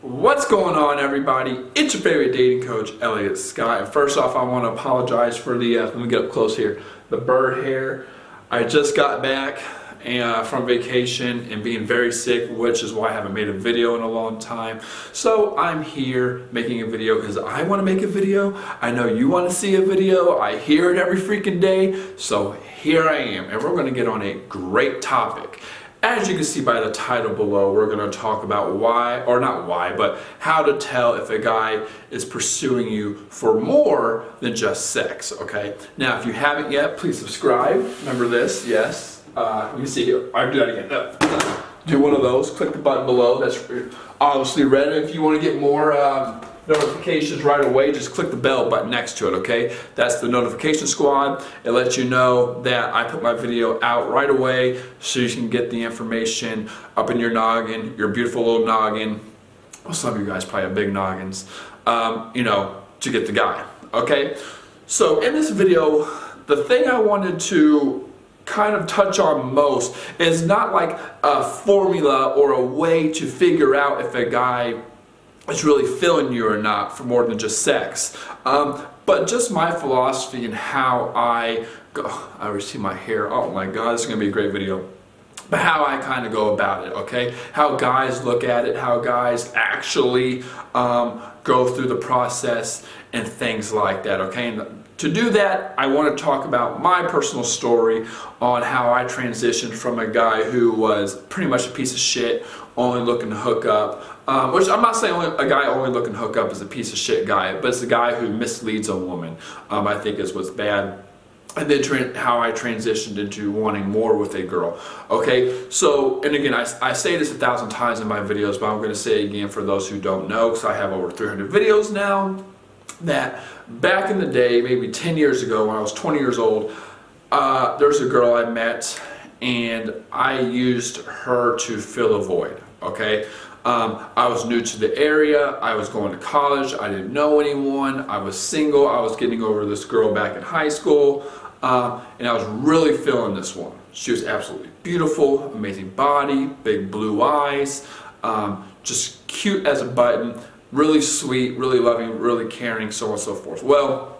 What's going on, everybody? It's your favorite dating coach, Elliot Scott. And first off, I want to apologize for let me get up close here, the bird hair. I just got back from vacation and being very sick, which is why I haven't made a video in a long time. So I'm here making a video because I want to make a video. I know you want to see a video. I hear it every freaking day. So here I am, and we're going to get on a great topic. As you can see by the title below, we're going to talk about but how to tell if a guy is pursuing you for more than just sex, okay? Now, if you haven't yet, please subscribe. Remember this, yes. Let me see here. I do that again. Do one of those. Click the button below. That's obviously red. If you want to get more notifications right away, just click the bell button next to it, okay? That's the notification squad. It lets you know that I put my video out right away so you can get the information up in your noggin, your beautiful little noggin. Well, some of you guys probably have big noggins, to get the guy, okay? So in this video, the thing I wanted to kind of touch on most is not like a formula or a way to figure out if a guy is really feeling you or not for more than just sex, but just my philosophy and how I go. I already see my hair. Oh my god, this is gonna be a great video. But how I kind of go about it, okay? How guys look at it, how guys actually go through the process and things like that, okay? And to do that, I want to talk about my personal story on how I transitioned from a guy who was pretty much a piece of shit, only looking to hook up, which I'm not saying a guy only looking to hook up is a piece of shit guy, but it's a guy who misleads a woman, I think is what's bad. And then how I transitioned into wanting more with a girl. Okay, so, and again, I say this 1,000 times in my videos, but I'm going to say it again for those who don't know, because I have over 300 videos now, that back in the day, maybe 10 years ago when I was 20 years old, there's a girl I met, and I used her to fill a void, okay? I was new to the area, I was going to college, I didn't know anyone, I was single, I was getting over this girl back in high school, and I was really feeling this one. She was absolutely beautiful, amazing body, big blue eyes, just cute as a button, really sweet, really loving, really caring, so on and so forth. Well,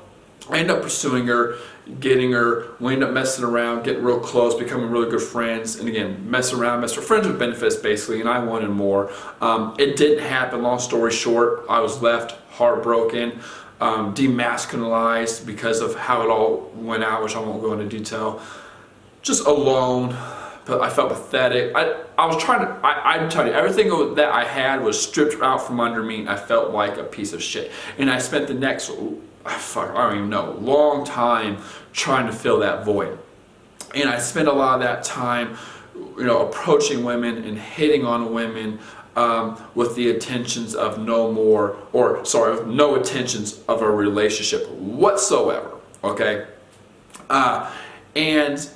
I ended up pursuing her, getting her, we ended up messing around, getting real close, becoming really good friends, and again, mess with friends with benefits basically, and I wanted more. It didn't happen, long story short, I was left heartbroken, demasculinized because of how it all went out, which I won't go into detail, just alone, but I felt pathetic. I was trying to, I'm telling you, everything that I had was stripped out from under me, and I felt like a piece of shit. And I spent the next, I don't even know, long time trying to fill that void. And I spent a lot of that time, approaching women and hitting on women with the intentions of no intentions of a relationship whatsoever, okay? And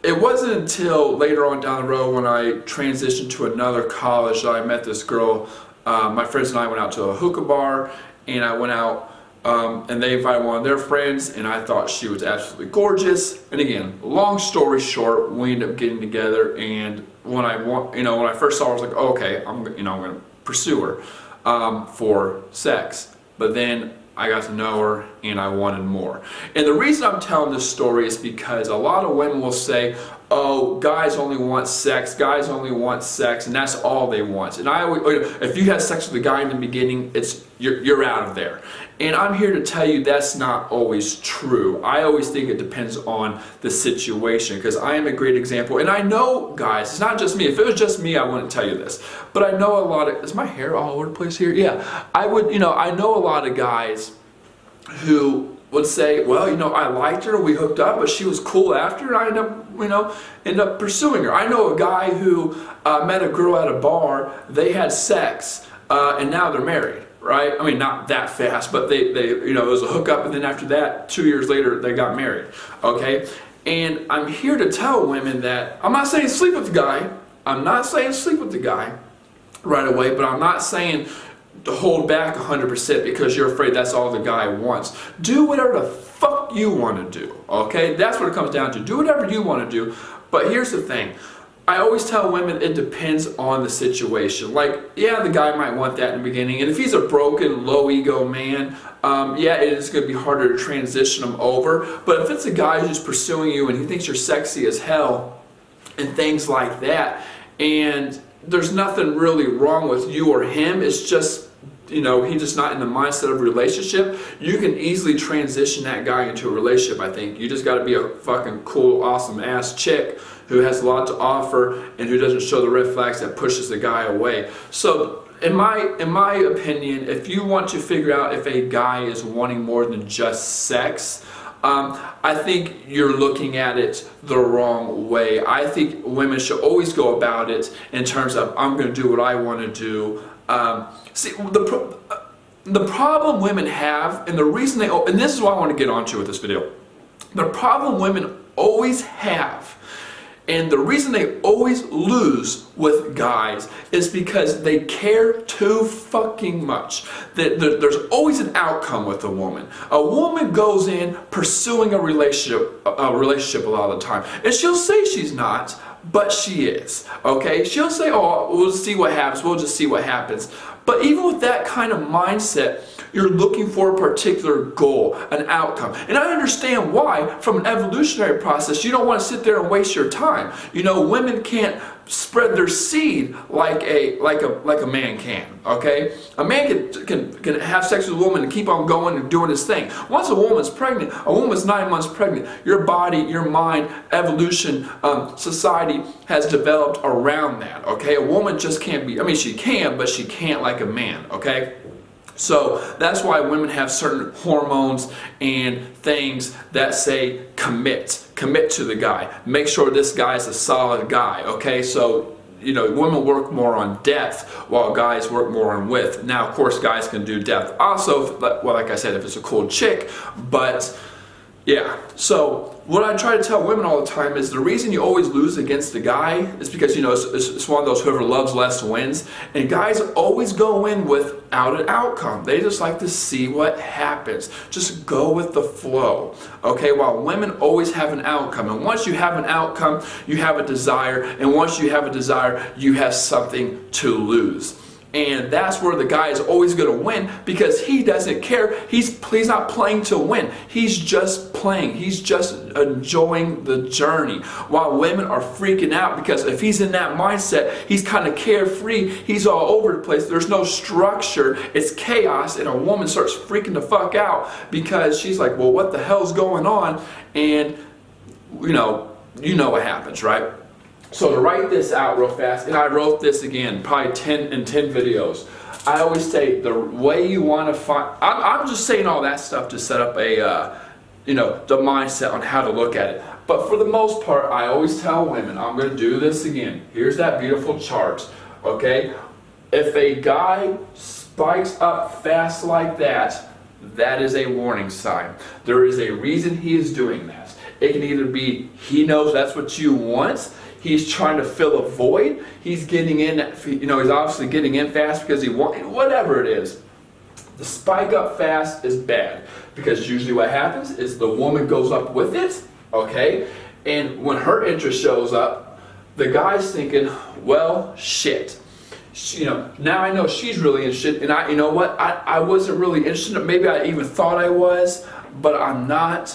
it wasn't until later on down the road when I transitioned to another college that I met this girl. My friends and I went out to a hookah bar, and I went out and they invited one of their friends, and I thought she was absolutely gorgeous. And again, long story short, we ended up getting together, and when I first saw her, I was like, oh, okay, I'm going to pursue her for sex. But then I got to know her, and I wanted more. And the reason I'm telling this story is because a lot of women will say, oh, guys only want sex, and that's all they want. And if you have sex with a guy in the beginning, you're out of there. And I'm here to tell you that's not always true. I always think it depends on the situation, because I am a great example. And I know, guys, it's not just me. If it was just me, I wouldn't tell you this. But I know a lot of, is my hair all over the place here? Yeah. I know a lot of guys who would say, well, I liked her, we hooked up, but she was cool after, and I ended up pursuing her. I know a guy who met a girl at a bar, they had sex, and now they're married. Right? I mean, not that fast, but they it was a hookup, and then after that, 2 years later, they got married. Okay? And I'm here to tell women that I'm not saying sleep with the guy. I'm not saying sleep with the guy right away, but I'm not saying to hold back 100% because you're afraid that's all the guy wants. Do whatever the fuck you want to do. Okay? That's what it comes down to. Do whatever you want to do. But here's the thing. I always tell women it depends on the situation. Like, yeah, the guy might want that in the beginning, and if he's a broken, low ego man, yeah, it is going to be harder to transition him over. But if it's a guy who's pursuing you and he thinks you're sexy as hell and things like that, and there's nothing really wrong with you or him, it's just, you know, he's just not in the mindset of a relationship, you can easily transition that guy into a relationship, I think. You just got to be a fucking cool, awesome ass chick who has a lot to offer and who doesn't show the red flags that pushes the guy away. So in my opinion, if you want to figure out if a guy is wanting more than just sex, I think you're looking at it the wrong way. I think women should always go about it in terms of, I'm going to do what I want to do. See, the problem women have, and the reason they, and this is what I want to get onto with this video, the problem women always have, and the reason they always lose with guys is because they care too fucking much. There's always an outcome with a woman. A woman goes in pursuing a relationship a lot of the time, and she'll say she's not, but she is. Okay, she'll say, "Oh, we'll see what happens. We'll just see what happens." But even with that kind of mindset, you're looking for a particular goal, an outcome. And I understand why, from an evolutionary process, you don't want to sit there and waste your time. You know, women can't spread their seed like a man can, okay? A man can have sex with a woman and keep on going and doing his thing. Once a woman's pregnant, a woman's 9 months pregnant, your body, your mind, evolution, society has developed around that, okay? A woman just can't be, I mean, she can, but she can't like a man, okay? So that's why women have certain hormones and things that say commit to the guy. Make sure this guy is a solid guy, okay? So, you know, women work more on depth while guys work more on width. Now, of course, guys can do depth also, well, like I said, if it's a cool chick, but yeah. So what I try to tell women all the time is the reason you always lose against the guy is because, you know, it's one of those whoever loves less wins. And guys always go in without an outcome. They just like to see what happens. Just go with the flow. Okay, while women always have an outcome. And once you have an outcome, you have a desire. And once you have a desire, you have something to lose. And that's where the guy is always going to win because he doesn't care. He's not playing to win. He's just playing. He's just enjoying the journey. While women are freaking out because if he's in that mindset, he's kind of carefree. He's all over the place. There's no structure. It's chaos. And a woman starts freaking the fuck out because she's like, well, what the hell's going on? And, you know what happens, right? So to write this out real fast, and I wrote this again, probably 10 videos. I always say the way you want to find, I'm just saying all that stuff to set up a, the mindset on how to look at it. But for the most part, I always tell women, I'm going to do this again. Here's that beautiful chart, okay? If a guy spikes up fast like that, that is a warning sign. There is a reason he is doing that. It can either be he knows that's what you want. He's trying to fill a void. He's getting in, he's obviously getting in fast because he wants, whatever it is. The spike up fast is bad because usually what happens is the woman goes up with it, okay? And when her interest shows up, the guy's thinking, well, shit. Now I know she's really interested, and I wasn't really interested. Maybe I even thought I was, but I'm not.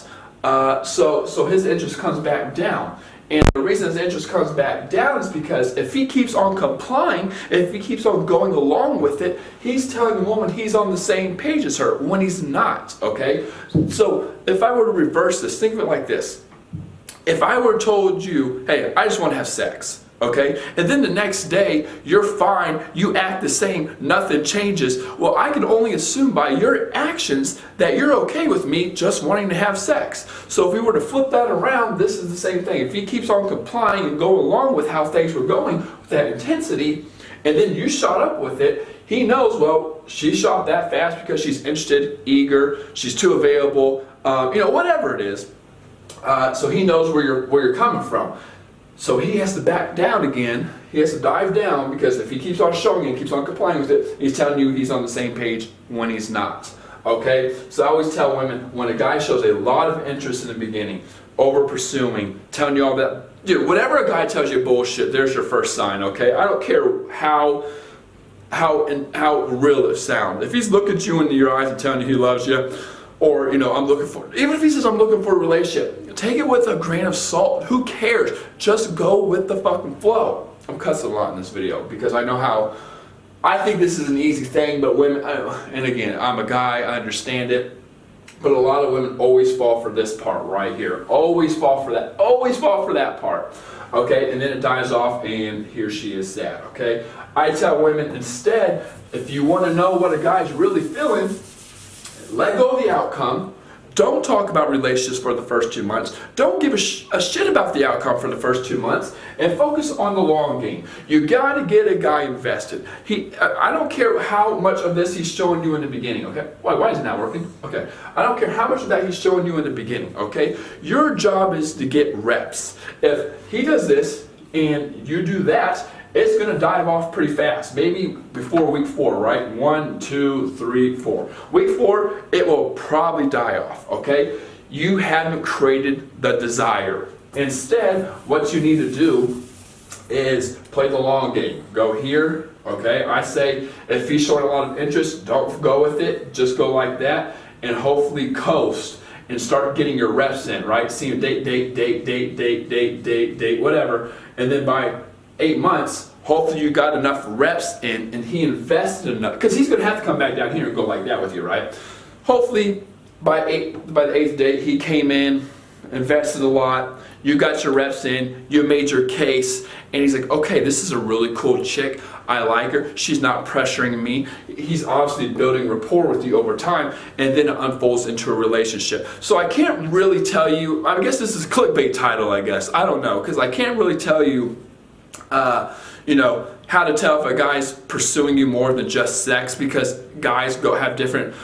So his interest comes back down. And the reason his interest comes back down is because if he keeps on complying, if he keeps on going along with it, he's telling the woman he's on the same page as her when he's not, okay? So if I were to reverse this, think of it like this. If I were told you, hey, I just want to have sex, okay? And then the next day, you're fine, you act the same, nothing changes. Well, I can only assume by your actions that you're okay with me just wanting to have sex. So if we were to flip that around, this is the same thing. If he keeps on complying and going along with how things were going with that intensity, and then you shot up with it, he knows, well, she shot that fast because she's interested, eager, she's too available, whatever it is. So he knows where you're coming from. So he has to back down again. He has to dive down because if he keeps on showing it, keeps on complying with it, he's telling you he's on the same page when he's not. Okay? So I always tell women, when a guy shows a lot of interest in the beginning, over pursuing, telling you all that. Dude, whenever a guy tells you bullshit, there's your first sign, okay? I don't care how real it sounds. If he's looking at you into your eyes and telling you he loves you, or, you know, even if he says I'm looking for a relationship, take it with a grain of salt. Who cares? Just go with the fucking flow. I'm cussing a lot in this video because I know how, I think this is an easy thing, but women, and again, I'm a guy, I understand it, but a lot of women always fall for this part right here. Always fall for that part. Okay, and then it dies off and here she is sad, okay? I tell women instead, if you want to know what a guy's really feeling, let go of the outcome. Don't talk about relationships for the first 2 months. Don't give a shit about the outcome for the first 2 months, and focus on the long game. You got to get a guy invested. I don't care how much of this he's showing you in the beginning, okay? Why is it not working? Okay. I don't care how much of that he's showing you in the beginning, okay? Your job is to get reps. If he does this and you do that, it's going to dive off pretty fast. Maybe before week 4, right? 1, 2, 3, 4. Week 4, it will probably die off, okay? You haven't created the desire. Instead, what you need to do is play the long game. Go here, okay? I say if he's showing a lot of interest, don't go with it. Just go like that and hopefully coast and start getting your reps in, right? See him date, whatever. And then by 8 months, hopefully you got enough reps in and he invested enough, because he's going to have to come back down here and go like that with you, right? Hopefully by the 8th day he came in, invested a lot, you got your reps in, you made your case, and he's like, okay, this is a really cool chick, I like her, she's not pressuring me. He's obviously building rapport with you over time, and then it unfolds into a relationship. So I can't really tell you, I guess this is a clickbait title, I guess, I don't know, because I can't really tell you you know, how to tell if a guy's pursuing you more than just sex, because guys have different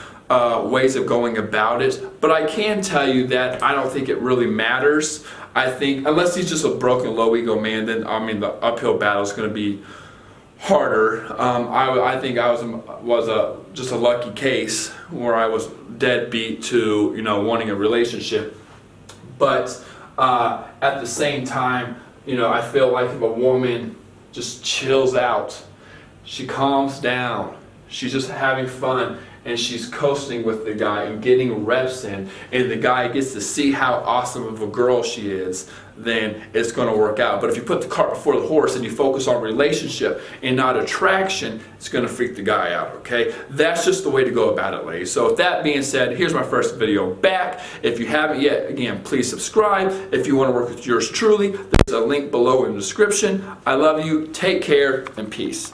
ways of going about it. But I can tell you that I don't think it really matters. I think unless he's just a broken, low ego man, then I mean the uphill battle is going to be harder. I think I was just a lucky case where I was deadbeat to, you know, wanting a relationship. But at the same time, you know, I feel like if a woman just chills out, she calms down, she's just having fun, and she's coasting with the guy and getting reps in, and the guy gets to see how awesome of a girl she is, then it's going to work out. But if you put the cart before the horse and you focus on relationship and not attraction, it's going to freak the guy out, okay? That's just the way to go about it, ladies. So with that being said, here's my first video back. If you haven't yet, again, please subscribe. If you want to work with yours truly, there's a link below in the description. I love you, take care, and peace.